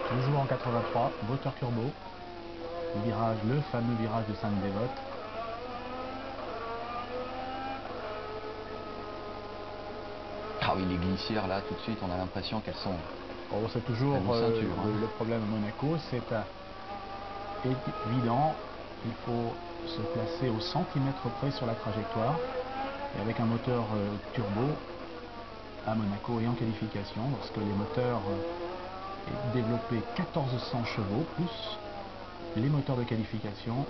Toujours en 83, moteur turbo, virage, le fameux virage de Sainte-Dévote. Ah oui, les glissières là, tout de suite, on a l'impression qu'elles sont... Bon, c'est toujours Elles ont ceinture, hein. le problème à Monaco, c'est évident, il faut se placer au centimètre près sur la trajectoire. Et avec un moteur turbo à Monaco et en qualification, lorsque les moteurs développaient 1400 chevaux plus les moteurs de qualification,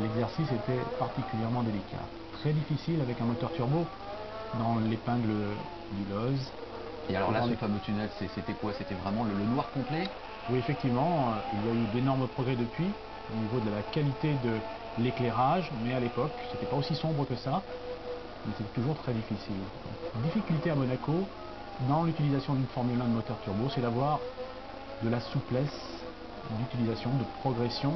l'exercice était particulièrement délicat. Très difficile avec un moteur turbo dans l'épingle du Loz. Et alors là, ce fameux tunnel, c'était quoi? C'était vraiment le noir complet? Oui, effectivement, il y a eu d'énormes progrès depuis au niveau de la qualité de l'éclairage, mais à l'époque, c'était pas aussi sombre que ça, mais c'est toujours très difficile. Donc, difficulté à Monaco, dans l'utilisation d'une Formule 1 de moteur turbo, c'est d'avoir de la souplesse d'utilisation, de progression,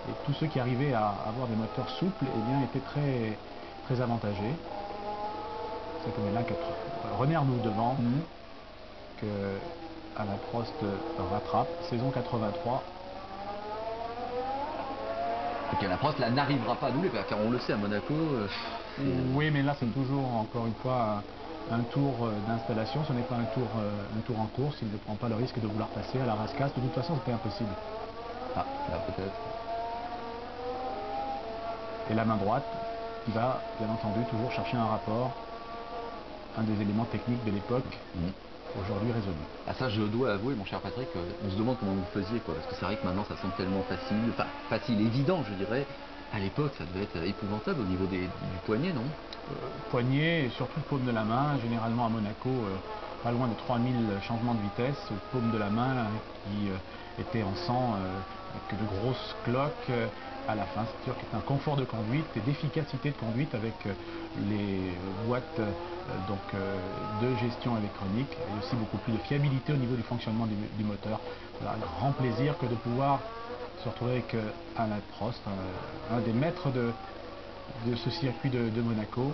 et tous ceux qui arrivaient à avoir des moteurs souples, eh bien, étaient très, très avantagés. C'est comme là que René Arnoux devant, que Alain Prost rattrape, saison 83. Et Alain Prost là n'arrivera pas à doubler, car on le sait à Monaco. Oui, mais là c'est toujours, encore une fois, un tour d'installation, ce n'est pas un tour en course, il ne prend pas le risque de vouloir passer à la rascasse, de toute façon c'était impossible. Ah, là peut-être. Et la main droite qui va, bien entendu, toujours chercher un rapport, un des éléments techniques de l'époque, aujourd'hui résolu. Ah ça, je dois avouer, mon cher Patrick, on se demande comment vous faisiez, quoi, parce que c'est vrai que maintenant ça semble tellement facile, enfin facile, évident, je dirais. À l'époque, ça devait être épouvantable au niveau du poignet, non? Poignet et surtout paume de la main, généralement à Monaco, pas loin de 3000 changements de vitesse, paume de la main qui était en sang, avec de grosses cloques à la fin. C'est sûr que c'est un confort de conduite et d'efficacité de conduite avec les boîtes de gestion électronique et aussi beaucoup plus de fiabilité au niveau du fonctionnement du moteur. Voilà, un grand plaisir que de pouvoir se retrouver avec Alain Prost, un des maîtres de ce circuit de Monaco.